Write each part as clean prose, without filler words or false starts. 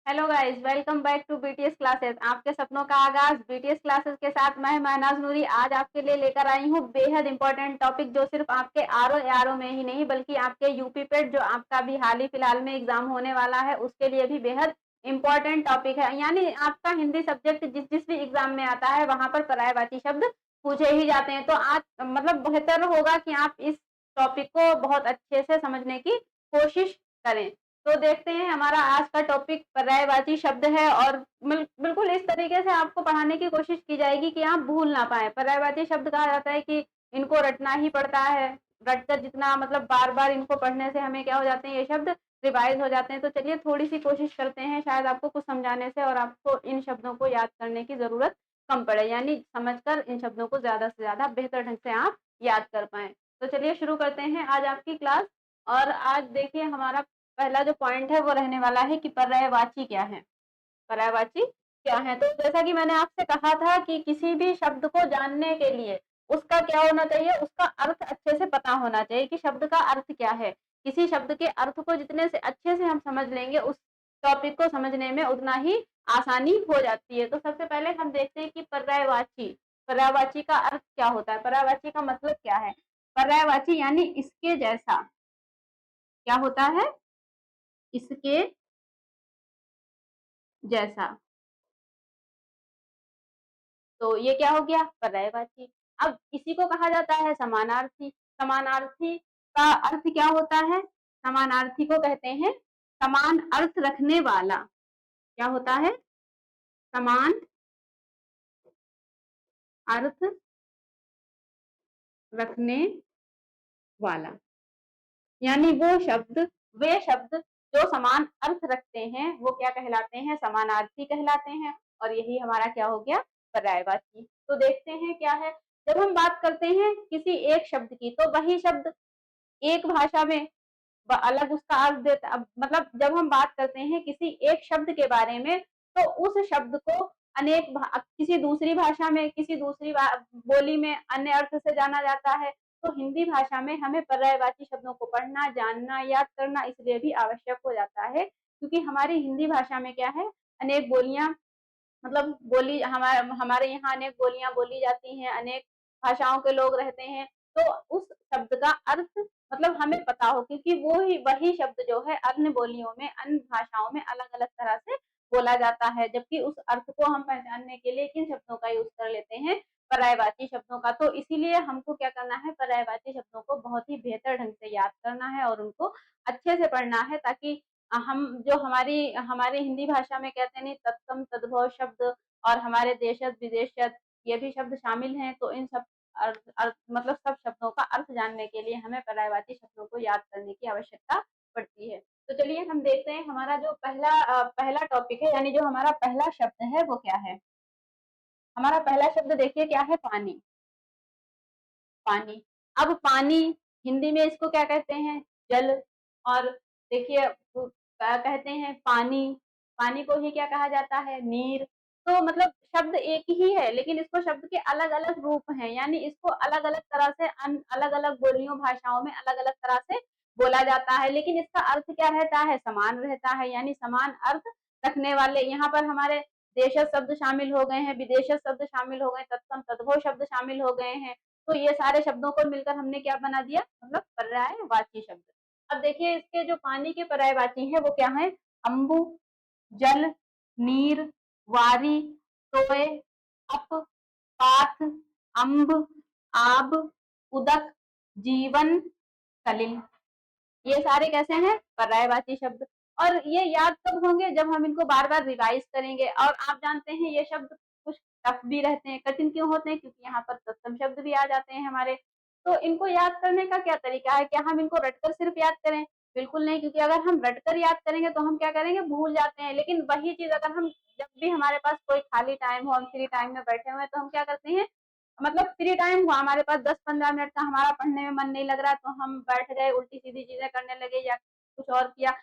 Hello guys, welcome back to BTS classes. आपके सपनों का आगाज बीटीएस क्लासेस के साथ मैं महनाज नूरी आज आपके लिए लेकर आई हूँ बेहद इंपॉर्टेंट टॉपिक, जो सिर्फ आपके आरओ में ही नहीं बल्कि आपके यूपी पेट जो आपका भी हाल ही फिलहाल में एग्जाम होने वाला है उसके लिए भी बेहद इंपॉर्टेंट टॉपिक है। यानी आपका हिंदी सब्जेक्ट जिस जिस भी एग्जाम में आता है वहां पर पर्यायवाची शब्द पूछे ही जाते हैं। तो आज मतलब बेहतर होगा कि आप इस टॉपिक को बहुत अच्छे से समझने की कोशिश करें। तो देखते हैं, हमारा आज का टॉपिक पर्यायवाची शब्द है और बिल्कुल इस तरीके से आपको पढ़ाने की कोशिश की जाएगी कि आप भूल ना पाए। पर्यायवाची शब्द कहा जाता है कि इनको रटना ही पड़ता है। रटकर जितना मतलब बार बार इनको पढ़ने से हमें क्या हो जाते हैं, ये शब्द रिवाइज हो जाते हैं। तो चलिए थोड़ी सी कोशिश करते हैं, शायद आपको कुछ समझाने से और आपको इन शब्दों को याद करने की जरूरत कम पड़े, यानी समझकर इन शब्दों को ज्यादा से ज्यादा बेहतर ढंग से आप याद कर पाए। तो चलिए शुरू करते हैं आज आपकी क्लास। और आज देखिए, हमारा पहला जो पॉइंट है वो रहने वाला है कि पर्यायवाची क्या है। पर्यायवाची क्या है, तो जैसा कि मैंने आपसे कहा था कि किसी भी शब्द को जानने के लिए उसका क्या होना चाहिए, उसका अर्थ अच्छे से पता होना चाहिए कि शब्द का अर्थ क्या है। किसी शब्द के अर्थ को जितने से अच्छे से हम समझ लेंगे, उस टॉपिक को समझने में उतना ही आसानी हो जाती है। तो सबसे पहले हम देखते हैं कि पर्यायवाची पर्यायवाची का अर्थ क्या होता है, पर्यायवाची का मतलब क्या है। पर्यायवाची यानी इसके जैसा। क्या होता है? इसके जैसा। तो ये क्या हो गया? पर्यायवाची। अब इसी को कहा जाता है समानार्थी। समानार्थी का अर्थ क्या होता है? समानार्थी को कहते हैं समान अर्थ रखने वाला। क्या होता है? समान अर्थ रखने वाला। यानी वे शब्द जो समान अर्थ रखते हैं वो क्या कहलाते हैं? समानार्थी कहलाते हैं। और यही हमारा क्या हो गया? पर्यायवाची। तो देखते हैं क्या है। जब हम बात करते हैं किसी एक शब्द की, तो वही शब्द एक भाषा में अलग उसका अर्थ देता। अब मतलब जब हम बात करते हैं किसी एक शब्द के बारे में, तो उस शब्द को किसी दूसरी भाषा में, किसी दूसरी बोली में अन्य अर्थ से जाना जाता है। तो हिंदी भाषा में हमें पर्यायवाची शब्दों को पढ़ना, जानना, याद करना इसलिए भी आवश्यक हो जाता है, क्योंकि हमारी हिंदी भाषा में क्या है, अनेक बोलियां मतलब बोली हमारे यहाँ अनेक बोलियां बोली जाती हैं, अनेक भाषाओं के लोग रहते हैं। तो उस शब्द का अर्थ मतलब हमें पता हो, क्योंकि वही शब्द जो है अन्य बोलियों में, अन्य भाषाओं में अलग अलग तरह से बोला जाता है, जबकि उस अर्थ को हम पहचानने के लिए किन शब्दों का यूज कर लेते हैं? पर्यायवाची शब्दों का। तो इसीलिए हमको क्या करना है, पर्यायवाची शब्दों को बहुत ही बेहतर ढंग से याद करना है और उनको अच्छे से पढ़ना है, ताकि हम जो हमारी हमारी हिंदी भाषा में कहते नहीं तत्सम तद्भव शब्द और हमारे देशज विदेशज, ये भी शब्द शामिल हैं। तो इन सब मतलब सब शब्दों का अर्थ जानने के लिए हमें पर्यायवाची शब्दों को याद करने की आवश्यकता पड़ती है। तो चलिए हम देखते हैं, हमारा जो पहला टॉपिक है, यानी जो हमारा पहला शब्द है वो क्या है। हमारा पहला शब्द देखिए क्या है? पानी। पानी। अब पानी हिंदी में इसको क्या कहते हैं? जल। और देखिए क्या कहते हैं? पानी। पानी को ही क्या कहा जाता है? नीर। तो मतलब शब्द एक ही है, लेकिन इसको शब्द के अलग अलग रूप हैं, यानी इसको अलग अलग तरह से अलग अलग बोलियों भाषाओं में अलग अलग तरह से बोला जाता है, लेकिन इसका अर्थ क्या रहता है? समान रहता है, यानी समान अर्थ रखने वाले। यहाँ पर हमारे देशज शब्द शामिल हो गए हैं, विदेशज शब्द शामिल हो गए, तत्सम तद्भव शब्द शामिल हो गए हैं। तो ये सारे शब्दों को मिलकर हमने क्या बना दिया? मतलब पर्यायवाची शब्द। अब देखिए इसके जो पानी के पर्यायवाची हैं वो क्या है? अम्बु, जल, नीर, वारी, तोय, अप, पाथ, अम्ब, आब, उदक, जीवन, कलिल। ये सारे कैसे हैं? पर्यायवाची शब्द। और ये याद कब होंगे? जब हम इनको बार बार रिवाइज करेंगे। और आप जानते हैं ये शब्द कुछ टफ भी रहते हैं। कठिन क्यों होते हैं? क्योंकि यहाँ पर तत्सम शब्द भी आ जाते हैं हमारे। तो इनको याद करने का क्या तरीका है? क्या हम इनको रटकर सिर्फ याद करें? बिल्कुल नहीं, क्योंकि अगर हम रटकर याद करेंगे तो हम क्या करेंगे? भूल जाते हैं। लेकिन वही चीज अगर हम जब भी हमारे पास कोई खाली टाइम हो, हम फ्री टाइम में बैठे हुए, तो हम क्या करते हैं? मतलब फ्री टाइम हुआ हमारे पास 10-15 मिनट का, हमारा पढ़ने में मन नहीं लग रहा, तो हम बैठ गए, उल्टी सीधी चीजें करने लगे या कुछ और किया।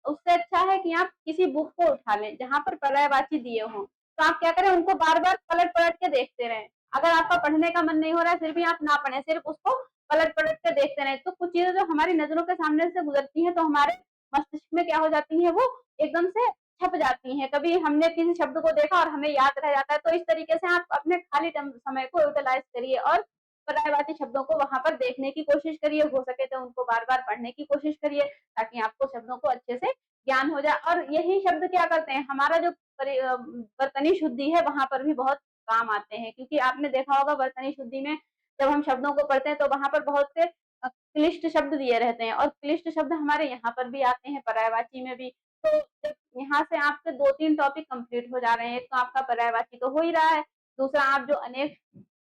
उससे अच्छा है कि आप किसी बुक को उठा लें जहां पर पर्यायवाची दिए हों। तो आप क्या करें? उनको बार बार पलट पलट के देखते रहें। अगर आपका पढ़ने का मन नहीं हो रहा है, फिर भी आप ना पढ़े, सिर्फ उसको पलट पलट के देखते रहें। तो कुछ चीजें जो हमारी नजरों के सामने से गुजरती हैं, तो हमारे मस्तिष्क में क्या हो जाती है? वो एकदम से छप जाती हैं। कभी हमने किसी शब्द को देखा और हमें याद रह जाता है, तो इस तरीके से आप अपने खाली समय को यूटिलाइज करिए और पर्यायवाची शब्दों को वहां पर देखने की कोशिश करिए, हो सके तो उनको बार बार पढ़ने की कोशिश करिए, ताकि आपको शब्दों को अच्छे से ज्ञान हो जाए। और यही शब्द क्या करते हैं, हमारा जो वर्तनी शुद्धि है वहां पर भी बहुत काम आते हैं, क्योंकि आपने देखा होगा वर्तनी शुद्धि में जब हम शब्दों को पढ़ते हैं तो वहां पर बहुत से क्लिष्ट शब्द दिए रहते हैं, और क्लिष्ट शब्द हमारे यहाँ पर भी आते हैं, पर्यायवाची में भी। तो जब यहाँ से आपके 2-3 टॉपिक कंप्लीट हो जा रहे हैं, तो आपका पर्यायवाची तो हो ही रहा है, दूसरा आप जो अनेक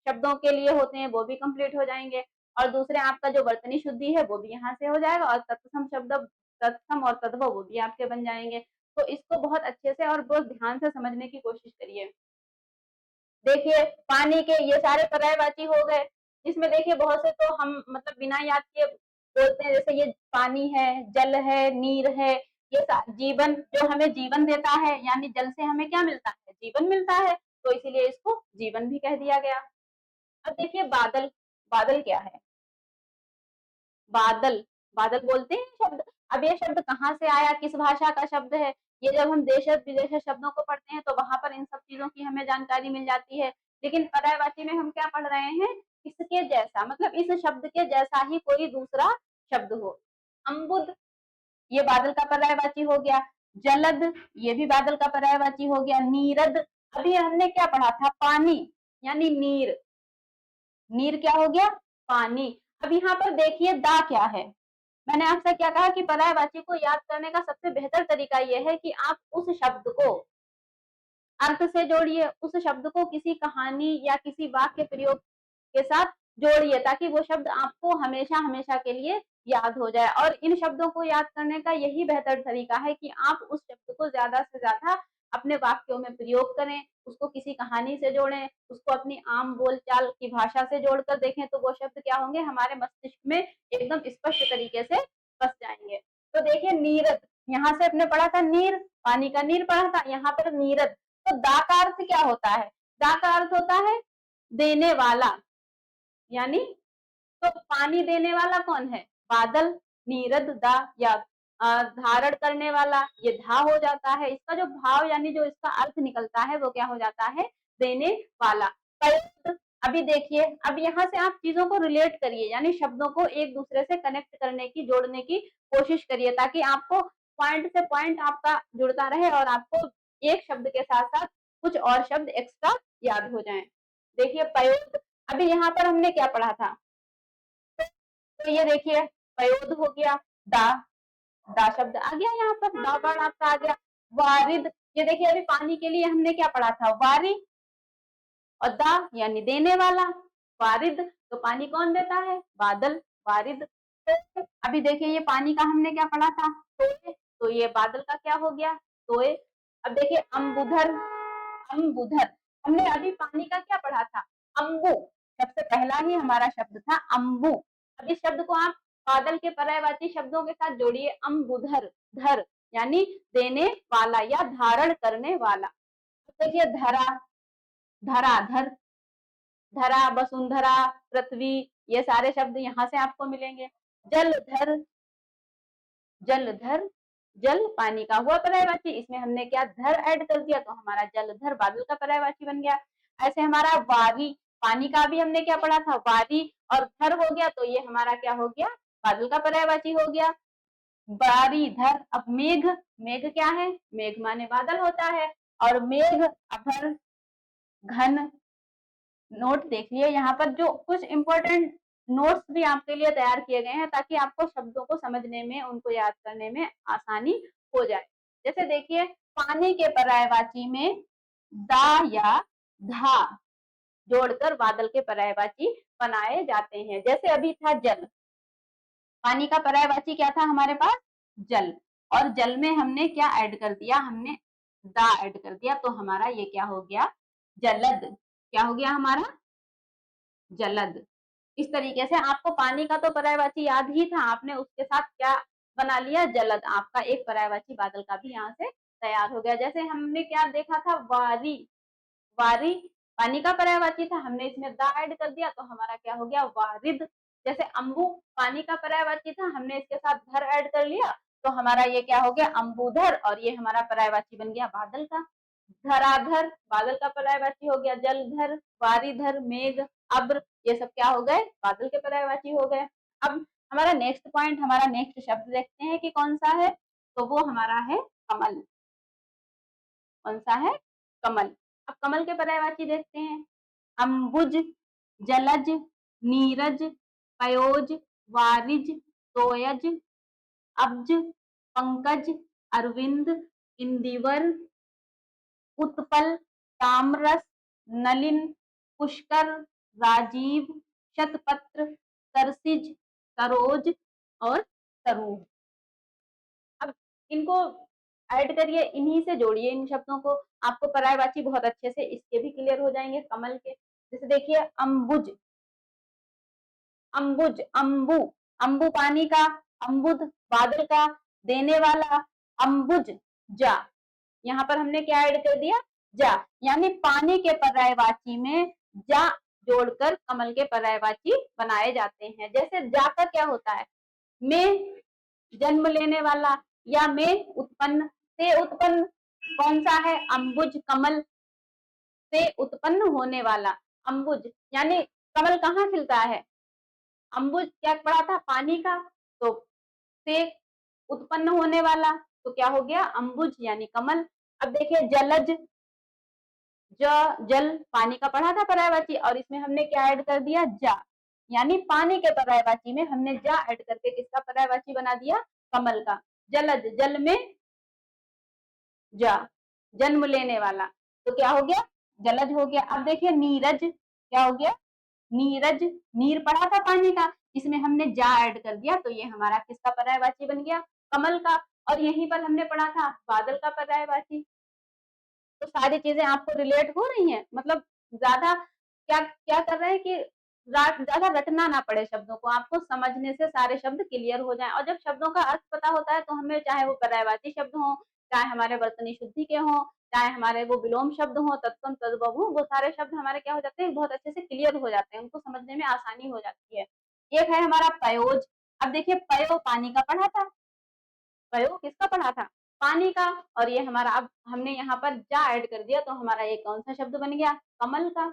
शब्दों के लिए होते हैं वो भी कंप्लीट हो जाएंगे, और दूसरे आपका जो वर्तनी शुद्धि है वो भी यहाँ से हो जाएगा, और तत्सम शब्द, तत्सम और तद्भव वो भी आपके बन जाएंगे। तो इसको बहुत अच्छे से और बहुत ध्यान से समझने की कोशिश करिए। देखिए पानी के ये सारे पर्यायवाची हो गए, इसमें देखिए बहुत से तो हम मतलब बिना याद किए बोलते हैं, जैसे ये पानी है, जल है, नीर है, ये जीवन, जो हमें जीवन देता है, यानी जल से हमें क्या मिलता है, जीवन मिलता है, तो इसीलिए इसको जीवन भी कह दिया गया। अब देखिए बादल, बादल क्या है, बादल, बादल बोलते हैं शब्द। अब ये शब्द कहाँ से आया, किस भाषा का शब्द है, ये जब हम देश विदेश शब्दों को पढ़ते हैं तो वहां पर इन सब चीजों की हमें जानकारी मिल जाती है। लेकिन पर्यायवाची में हम क्या पढ़ रहे हैं, इसके जैसा, मतलब इस शब्द के जैसा ही कोई दूसरा शब्द हो। अम्बुद, ये बादल का पर्यायवाची हो गया। जलद, ये भी बादल का पर्यायवाची हो गया। नीरद, अभी हमने क्या पढ़ा था, पानी, यानी नीर, नीर क्या हो गया, पानी। अब यहाँ पर देखिए दा क्या है, मैंने आपसे क्या कहा कि पर्यायवाची को याद करने का सबसे बेहतर तरीका यह है कि आप उस शब्द को अर्थ से जोड़िए, उस शब्द को किसी कहानी या किसी वाक्य प्रयोग के साथ जोड़िए, ताकि वो शब्द आपको हमेशा हमेशा के लिए याद हो जाए। और इन शब्दों को याद करने का यही बेहतर तरीका है कि आप उस शब्द को ज्यादा से ज्यादा अपने वाक्यों में प्रयोग करें, उसको किसी कहानी से जोड़ें, उसको अपनी आम बोलचाल की भाषा से जोड़कर देखें, तो वो शब्द क्या होंगे, हमारे मस्तिष्क में एकदम स्पष्ट तरीके से बस जाएंगे। तो देखिए नीरद, यहाँ से अपने पढ़ा था नीर, पानी का नीर पढ़ा था, यहाँ पर नीरद। तो दा का अर्थ क्या होता है, दा का अर्थ होता है देने वाला, यानी तो पानी देने वाला कौन है, बादल, नीरद दा, या धारण करने वाला, ये धा हो जाता है, इसका जो भाव यानी जो इसका अर्थ निकलता है वो क्या हो जाता है, देने वाला। अभी देखिए, अब यहाँ से आप चीजों को रिलेट करिए, यानी शब्दों को एक दूसरे से कनेक्ट करने की, जोड़ने की कोशिश करिए, ताकि आपको पॉइंट से पॉइंट आपका जुड़ता रहे और आपको एक शब्द के साथ साथ कुछ और शब्द एक्स्ट्रा याद हो जाएं। देखिए पयोद, अभी यहाँ पर हमने क्या पढ़ा था, तो ये देखिए पयोद हो गया, दा, दा शब्द आ गया, यहाँ पर दा वर्ण आपका आ गया। वारिद, ये देखिए अभी पानी के लिए हमने क्या पढ़ा था, वारी, और दा यानी देने वाला, वारिद, तो पानी कौन देता है, बादल, वारिद। तो अभी देखिए ये पानी का हमने क्या पढ़ा था, तोय, तो ये बादल का क्या हो गया, तोय। अब देखिए अम्बुधर, अम्बुधर, हमने अभी पानी का क्या पढ़ा था, अम्बु, सबसे पहला ही हमारा शब्द था अम्बु। अब इस शब्द को आप बादल के पर्यायवाची शब्दों के साथ जोड़िए, अम्बुधर, धर यानी देने वाला या धारण करने वाला। देखिए धरा, धराधर, धरा, वसुंधरा, पृथ्वी, ये सारे शब्द यहाँ से आपको मिलेंगे। जलधर, जलधर, जल पानी का हुआ पर्यायवाची, इसमें हमने क्या धर ऐड कर दिया, तो हमारा जलधर बादल का पर्यायवाची बन गया। ऐसे हमारा वारी, पानी का भी हमने क्या पढ़ा था, वारी, और धर हो गया, तो ये हमारा क्या हो गया, बादल का पर्यायवाची हो गया। बारी धर, अब मेघ, मेघ क्या है, मेघ माने बादल होता है, और मेघ, अभर, घन। नोट देख लिए, यहाँ पर जो कुछ इंपॉर्टेंट नोट्स भी आपके लिए तैयार किए गए हैं, ताकि आपको शब्दों को समझने में, उनको याद करने में आसानी हो जाए। जैसे देखिए पानी के पर्यायवाची में दा या धा जोड़कर बादल के पर्यायवाची बनाए जाते हैं। जैसे अभी था जल, पानी का पर्यायवाची क्या था हमारे पास, जल, और जल में हमने क्या ऐड कर दिया, हमने दा ऐड कर दिया, तो हमारा ये क्या हो गया, जलद, क्या हो गया हमारा, जलद। इस तरीके से आपको पानी का तो पर्यायवाची याद ही था, आपने उसके साथ क्या बना लिया, जलद, आपका एक पर्यायवाची बादल का भी यहाँ से तैयार हो गया। जैसे हमने क्या देखा था, वारी, वारी पानी का पर्यायवाची था, हमने इसमें दा ऐड कर दिया, तो हमारा क्या हो गया, वारिद। जैसे अम्बु पानी का पर्यायवाची था, हमने इसके साथ धर ऐड कर लिया, तो हमारा ये क्या हो गया, अंबुधर, और ये हमारा पर्यायवाची बन गया बादल का। धराधर बादल का पर्यायवाची हो गया, जलधर, वारीधर, मेघ, अब्र, ये सब क्या हो गए, बादल के पर्यायवाची हो गए। अब हमारा नेक्स्ट पॉइंट, हमारा नेक्स्ट शब्द देखते हैं कि कौन सा है, तो वो हमारा है कमल। कौन सा है, कमल। अब कमल के पर्यायवाची देखते हैं, अंबुज, जलज, नीरज, पयोज, वारिज, तोयज, अब्ज, पंकज, अरविंद, इंदिवर, उत्पल, ताम्रस, नलिन, पुष्कर, राजीव, शतपत्र, तरसिज, सरोज और सरूह। अब इनको ऐड करिए, इन्हीं से जोड़िए इन शब्दों को, आपको पर्यायवाची बहुत अच्छे से इसके भी क्लियर हो जाएंगे कमल के। जैसे देखिए अंबुज, अंबुज, अंबु, अंबु पानी का, अंबुद बादल का, देने वाला, अंबुज जा, यहाँ पर हमने क्या ऐड कर दिया, जा, यानी पानी के पर्यायवाची में जा जोड़कर कमल के पर्यायवाची बनाए जाते हैं। जैसे जा का क्या होता है, में जन्म लेने वाला, या में उत्पन्न, से उत्पन्न, कौन सा है, अंबुज, कमल से उत्पन्न होने वाला, अंबुज, यानी कमल कहाँ खिलता है, अंबुज क्या पढ़ा था, पानी का, तो से उत्पन्न होने वाला, तो क्या हो गया, अंबुज यानी कमल। अब देखिए जलज, जल पानी का पढ़ा था पर्यायवाची, और इसमें हमने क्या ऐड कर दिया, जा, यानी पानी के पर्यायवाची में हमने जा ऐड करके किसका पर्यायवाची बना दिया, कमल का। जलज, जल में जा, जन्म लेने वाला, तो क्या हो गया, जलज हो गया। अब देखिए नीरज, क्या हो गया, नीरज, नीर पढ़ा था पानी का, इसमें हमने जा ऐड कर दिया, तो ये हमारा किसका पर्यायवाची बन गया, कमल का। और यहीं पर हमने पढ़ा था बादल का पर्यायवाची। तो सारी चीजें आपको रिलेट हो रही हैं, मतलब ज्यादा क्या क्या कर रहे हैं कि ज्यादा रटना ना पड़े शब्दों को, आपको समझने से सारे शब्द क्लियर हो जाएं। और जब शब्दों का अर्थ पता होता है तो हमें चाहे वो पर्यायवाची शब्द हो, चाहे हमारे वर्तनी शुद्धि के हो, चाहे हमारे वो विलोम शब्द हो, तत्सम तद्भव, वो सारे शब्द हमारे क्या हो जाते हैं, बहुत अच्छे से क्लियर हो जाते हैं, उनको समझने में आसानी हो जाती है। एक है हमारा पयोज। अब देखिए पयो पानी का पढ़ा था, प्रयोग किसका पढ़ा था, पानी का, और ये हमारा, अब हमने यहाँ पर जा ऐड कर दिया, तो हमारा ये कौन सा शब्द बन गया, कमल का।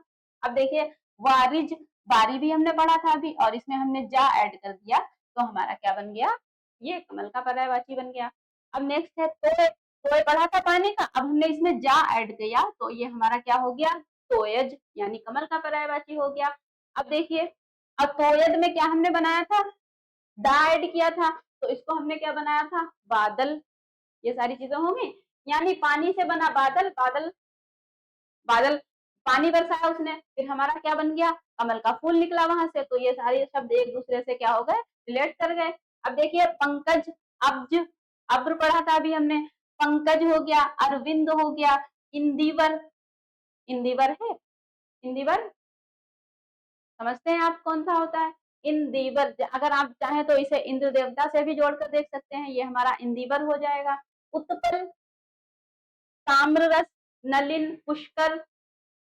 अब देखिए वारिज, बारी भी हमने पढ़ा था अभी, और इसमें हमने जा ऐड कर दिया, तो हमारा क्या बन गया, ये कमल का पर्यायवाची बन गया। अब नेक्स्ट है तोय, तोय पढ़ा था पानी का, अब हमने इसमें जा ऐड किया, तो ये हमारा क्या हो गया, तोयज, यानी कमल का पर्यायवाची हो गया। अब देखिए, अब तोयद में क्या हमने बनाया था, दा ऐड किया था, तो इसको हमने क्या बनाया था, बादल। ये सारी चीजें होंगी, यानी पानी से बना बादल, बादल, बादल पानी बरसाया उसने, फिर हमारा क्या बन गया, कमल का फूल निकला वहां से, तो ये सारे शब्द एक दूसरे से क्या हो गए, रिलेट कर गए। अब देखिए पंकज, अब्ज, अब्र पढ़ा था अभी हमने, पंकज हो गया, अरविंद हो गया, इंदिवर, इंदिवर है, इंदिवर समझते हैं आप कौन सा होता है, इंदिवर। अगर आप चाहें तो इसे इंद्र देवता से भी जोड़कर देख सकते हैं, ये हमारा इंदिवर हो जाएगा। उत्पल, ताम्ररस, नलिन, पुष्कर,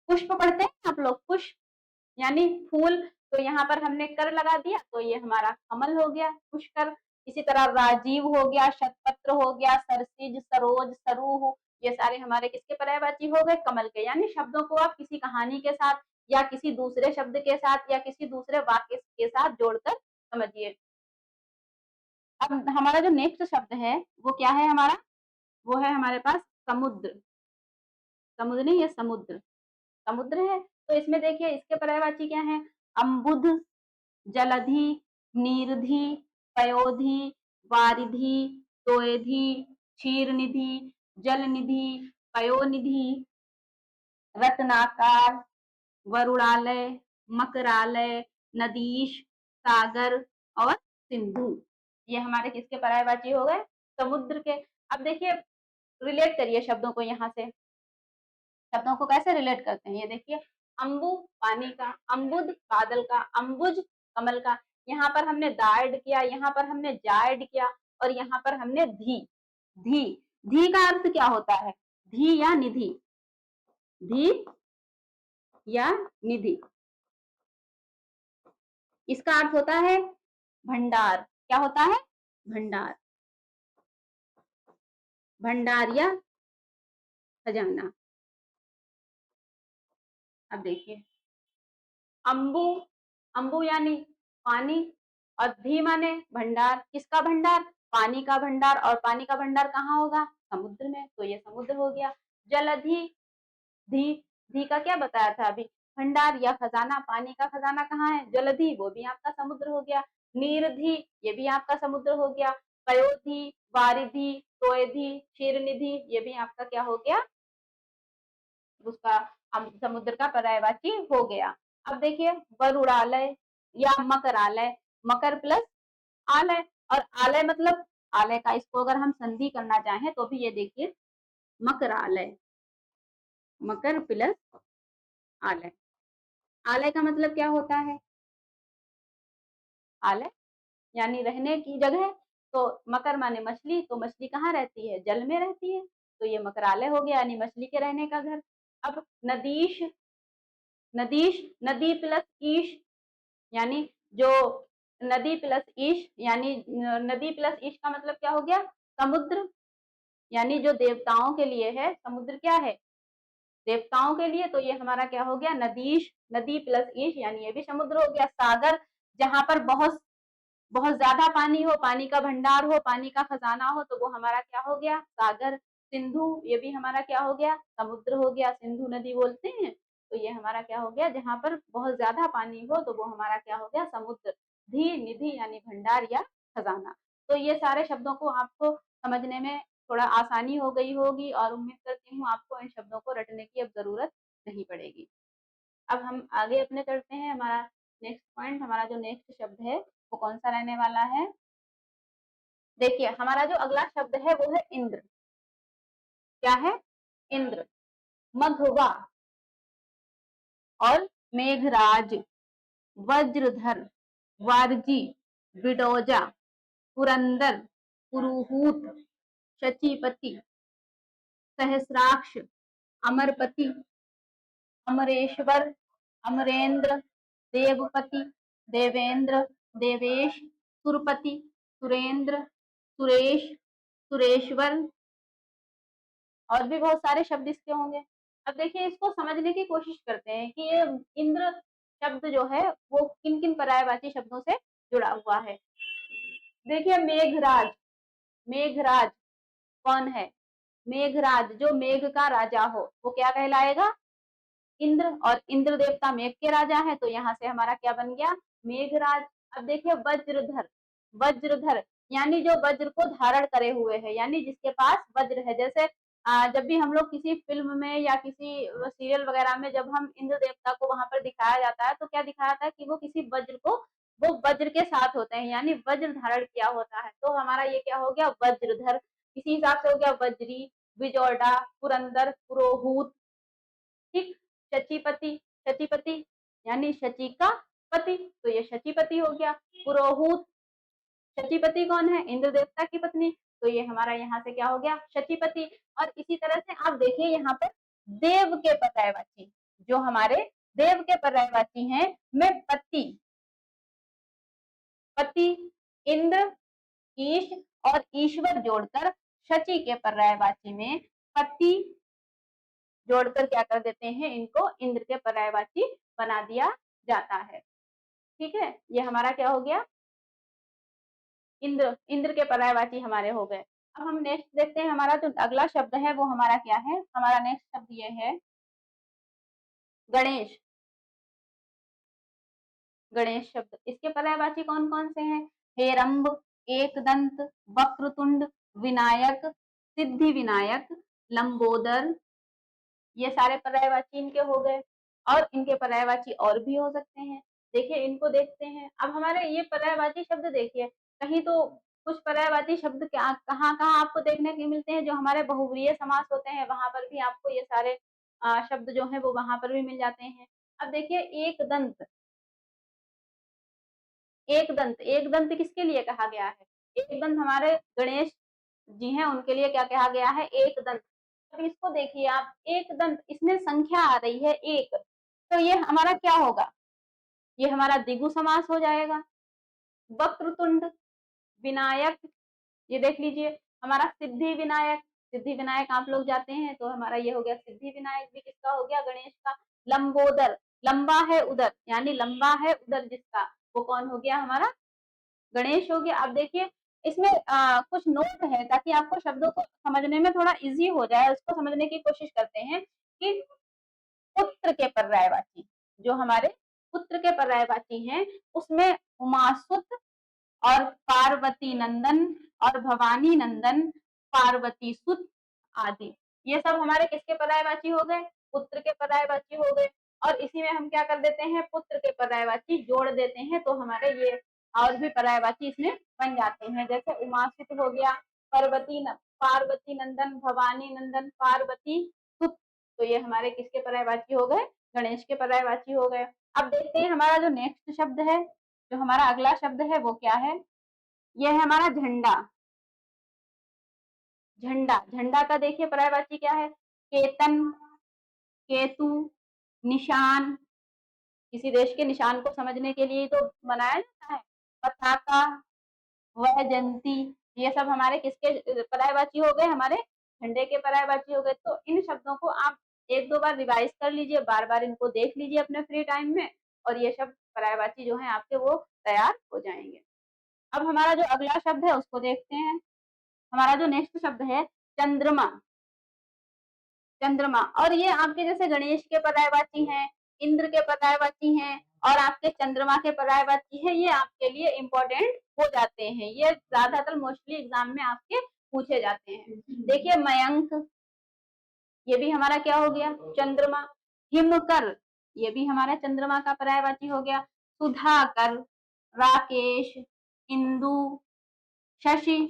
पुष्प पढ़ते हैं आप लोग, पुष्प यानी फूल, तो यहाँ पर हमने कर लगा दिया, तो ये हमारा कमल हो गया, पुष्कर। इसी तरह राजीव हो गया, शतपत्र हो गया, सरसिज, सरोज, सरूह, ये सारे हमारे किसके पर्यायवाची हो गए, कमल के। यानी शब्दों को आप किसी कहानी के साथ, या किसी दूसरे शब्द के साथ, या किसी दूसरे वाक्य के साथ जोड़कर समझिए। अब हमारा जो नेक्स्ट शब्द है वो क्या है हमारा, वो है हमारे पास समुद्र। समुद्र नहीं, ये समुद्र, समुद्र है। तो इसमें देखिए इसके पर्यायवाची क्या है, अम्बुध, जलधि, नीरधि, पयोधि, वारिधि, तोयधि, क्षीरनिधि, जलनिधि, पयोनिधि, रत्नाकार, वरुणालय, मकरालय, नदीश, सागर और सिंधु, ये हमारे किसके पर्यायवाची हो गए, समुद्र के। अब देखिए रिलेट करिए शब्दों को, यहाँ से शब्दों को कैसे रिलेट करते हैं, ये देखिए अंबु पानी का, अम्बुद बादल का, अम्बुज कमल का। यहाँ पर हमने दा ऐड किया, यहाँ पर हमने जा ऐड किया, और यहाँ पर हमने धी, धी, धी का अर्थ क्या होता है, धी या निधि, धी या निधि, इसका अर्थ होता है भंडार। क्या होता है, भंडार। भंडार या खजाना। अब देखिए, अंबु, अंबु यानी पानी, और धी माने भंडार। किसका भंडार? पानी का भंडार। और पानी का भंडार कहाँ होगा? समुद्र में, तो ये समुद्र हो गया। जलधि, धी, धी का क्या बताया था अभी? भंडार या खजाना। पानी का खजाना कहाँ है? जलधि, वो भी आपका समुद्र हो गया। नीरधि, ये भी आपका समुद्र हो गया। पयोधि, वारिधि, तोयधि, क्षीरनिधि, ये भी आपका क्या हो गया? उसका समुद्र का पर्यायवाची हो गया। अब देखिए, वरुणालय या मकरालय। मकर प्लस आलय, और आलय मतलब आलय का, इसको अगर हम संधि करना चाहें तो भी ये देखिए, मकरालय, मकर प्लस आलय। आलय का मतलब क्या होता है? आलय यानी रहने की जगह। तो मकर माने मछली, तो मछली कहाँ रहती है? जल में रहती है, तो ये मकरालय हो गया, यानी मछली के रहने का घर। अब नदीश, नदीश, नदी प्लस ईश, यानी जो नदी प्लस ईश, यानी नदी प्लस ईश का मतलब क्या हो गया? समुद्र, यानी जो देवताओं के लिए है समुद्र, क्या है? देवताओं के लिए, तो ये हमारा क्या हो गया? नदीश, नदी प्लस ईश, यानी ये भी समुद्र हो गया। सागर, जहां पर बहुत बहुत ज्यादा पानी हो, पानी का भंडार हो, पानी का खजाना हो, तो वो हमारा क्या हो गया? सागर। सिंधु, ये भी हमारा क्या हो गया? समुद्र हो गया, सिंधु नदी बोलते हैं। तो ये हमारा क्या हो गया? जहां पर बहुत ज्यादा पानी हो, तो वो हमारा क्या हो गया? समुद्र। धी, निधि यानी भंडार या खजाना। तो ये सारे शब्दों को आपको समझने में थोड़ा आसानी हो गई होगी, और उम्मीद करती हूँ आपको इन शब्दों को रटने की अब जरूरत नहीं पड़ेगी। अब हम आगे अपने चलते हैं। हमारा नेक्स्ट पॉइंट, हमारा जो नेक्स्ट शब्द है वो कौन सा रहने वाला है? देखिए, हमारा जो अगला शब्द है वो है इंद्र। क्या है? इंद्र। मघवा और मेघराज, वज्रधर, वारजी, बिडोजा, पुरंदर, पुरुहूत, शचीपति, सहस्राक्ष, अमरपति, अमरेश्वर, अमरेंद्र, देवपति, देवेंद्र, देवेश, सुरपति, सुरेंद्र, सुरेश, सुरेश्वर, और भी बहुत सारे शब्द इसके होंगे। अब देखिए, इसको समझने की कोशिश करते हैं कि ये इंद्र शब्द जो है वो किन किन पर्यायवाची शब्दों से जुड़ा हुआ है। देखिए, मेघराज, मेघराज कौन है? मेघराज, जो मेघ का राजा हो वो क्या कहलाएगा? इंद्र। और इंद्र देवता मेघ के राजा है, तो यहाँ से हमारा क्या बन गया? मेघराज। अब देखिए, वज्रधर, वज्रधर यानी जो वज्र को धारण करे हुए है, यानी जिसके पास वज्र है। जैसे जब भी हम लोग किसी फिल्म में या किसी सीरियल वगैरह में जब हम इंद्र देवता को वहां पर दिखाया जाता है, तो क्या दिखाया जाता है कि वो किसी वज्र को, वो वज्र के साथ होते हैं, यानी वज्र धारण किया होता है। तो हमारा ये क्या हो गया? वज्रधर। इसी हिसाब से हो गया वज्री, विजोड़ा, पुरंदर, पुरोहूत। ठीक। शचीपति, शचीपति यानी शची का पति, तो ये शचीपति हो गया। पुरोहूत, शचीपति कौन है? इंद्र देवता की पत्नी, तो ये हमारा यहाँ से क्या हो गया? शचीपति। और इसी तरह से आप देखिए यहाँ पर देव के पर्यायवाची, जो हमारे देव के पर्यायवाची हैं, में पति, पति, इंद्र, ईश और ईश्वर जोड़कर शची के पर्यायवाची में पति जोड़कर क्या कर देते हैं? इनको इंद्र के पर्यायवाची बना दिया जाता है। ठीक है, ये हमारा क्या हो गया? इंद्र, इंद्र के पर्यायवाची हमारे हो गए। अब हम नेक्स्ट देखते हैं, हमारा जो अगला शब्द है वो हमारा क्या है? हमारा नेक्स्ट शब्द ये है गणेश। गणेश शब्द, इसके पर्यायवाची कौन कौन से हैं? हेरंब, एकदंत, वक्रतुंड, विनायक, सिद्धि विनायक, लंबोदर, ये सारे पर्यायवाची इनके हो गए। और इनके पर्यायवाची और भी हो सकते हैं। देखिए, इनको देखते हैं। अब हमारे ये पर्यायवाची शब्द देखिए, कहीं तो कुछ पर्यायवाची शब्द क्या कहाँ कहाँ आपको देखने के मिलते हैं? जो हमारे बहुव्रीहि समास होते हैं वहां पर भी आपको ये सारे शब्द जो है वो वहां पर भी मिल जाते हैं। अब देखिए, एक दंत, एक दंत, एक दंत किसके लिए कहा गया है? एक दंत हमारे गणेश जी हैं, उनके लिए क्या कहा गया है? एक दंत। अब इसको देखिए आप, एक दंत, इसमें संख्या आ रही है एक, तो ये हमारा क्या होगा? ये हमारा द्विगु समास हो जाएगा। वक्रतुंड, विनायक, ये देख लीजिए, हमारा सिद्धि विनायक, सिद्धि विनायक आप लोग जाते हैं तो हमारा ये हो गया सिद्धि विनायक भी किसका हो गया, गणेश का। लंबोदर, लंबा है उदर, यानी लंबा है उदर जिसका, वो कौन हो गया हमारा, गणेश हो गया। अब देखिए इसमें कुछ नोट है ताकि आपको शब्दों को समझने में थोड़ा इजी हो जाए, उसको समझने की कोशिश करते हैं कि पुत्र के पर्यायवाची, जो हमारे पुत्र के पर्यायवाची हैं उसमें उमासुत और पार्वती नंदन और भवानी नंदन, पार्वती सुत आदि, ये सब हमारे किसके पर्यायवाची हो गए, पुत्र के पर्यायवाची हो गए। और इसी में हम क्या कर देते हैं, पुत्र के पर्यायवाची जोड़ देते हैं तो हमारे ये और भी पर्यायवाची इसमें बन जाते हैं। जैसे उमासुत हो गया, पार्वती नंदन, भवानी नंदन, पार्वती सुत, तो ये हमारे किसके पर्यायवाची हो गए, गणेश के पर्यायवाची हो गए। अब देखते हैं हमारा जो नेक्स्ट शब्द है, जो हमारा अगला शब्द है वो क्या है, यह है हमारा झंडा। झंडा, झंडा का देखिए पर्यायवाची क्या है, केतन, केतु, निशान, किसी देश के निशान को समझने के लिए तो बनाया जाता है, पताका, वैजयंती, ये सब हमारे किसके पर्यायवाची हो गए, हमारे झंडे के पर्यायवाची हो गए। तो इन शब्दों को आप एक दो बार रिवाइज कर लीजिए, बार बार इनको देख लीजिए अपने फ्री टाइम में, और ये शब्द पर्यायवाची जो है आपके वो तैयार हो जाएंगे। अब हमारा जो अगला शब्द है उसको देखते हैं। हमारा जो नेक्स्ट शब्द है चंद्रमा, चंद्रमा, और ये आपके जैसे गणेश के पर्यायवाची हैं, इंद्र के पर्यायवाची हैं, और आपके चंद्रमा के पर्यायवाची है, ये आपके लिए इम्पोर्टेंट हो जाते हैं, ये ज्यादातर मोस्टली एग्जाम में आपके पूछे जाते हैं। देखिए मयंक, ये भी हमारा क्या हो गया, चंद्रमा। हिमकर, ये भी हमारा चंद्रमा का पर्यायवाची हो गया। सुधाकर, राकेश, इंदु, शशि,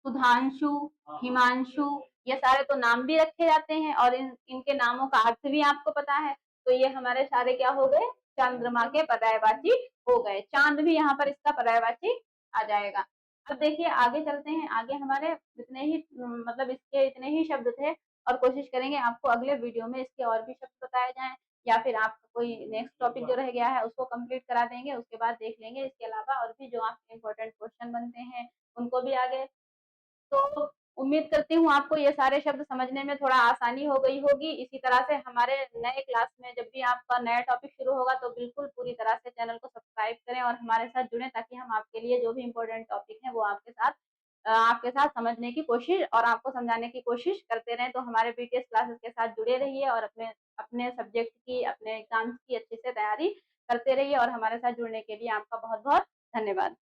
सुधांशु, हिमांशु, ये सारे तो नाम भी रखे जाते हैं और इनके नामों का अर्थ भी आपको पता है। तो ये हमारे सारे क्या हो गए, चंद्रमा के पर्यायवाची हो गए। चांद भी यहाँ पर इसका पर्यायवाची आ जाएगा। अब देखिए आगे चलते हैं, आगे हमारे जितने ही मतलब इसके इतने ही शब्द थे, और कोशिश करेंगे आपको अगले वीडियो में इसके और भी शब्द बताए जाएं, या फिर आप कोई नेक्स्ट टॉपिक जो रह गया है उसको कंप्लीट करा देंगे, उसके बाद देख लेंगे इसके अलावा और भी जो आपके इम्पोर्टेंट क्वेश्चन बनते हैं उनको भी आगे। तो उम्मीद करती हूँ आपको ये सारे शब्द समझने में थोड़ा आसानी हो गई होगी। इसी तरह से हमारे नए क्लास में जब भी आपका नया टॉपिक शुरू होगा तो बिल्कुल पूरी तरह से चैनल को सब्सक्राइब करें और हमारे साथ जुड़ें, ताकि हम आपके लिए जो भी इम्पोर्टेंट टॉपिक है वो आपके साथ समझने की कोशिश और आपको समझाने की कोशिश करते रहें। तो हमारे बीटीएस क्लासेस के साथ जुड़े रहिए और अपने अपने सब्जेक्ट की, अपने एग्जाम्स की अच्छे से तैयारी करते रहिए, और हमारे साथ जुड़ने के लिए आपका बहुत बहुत धन्यवाद।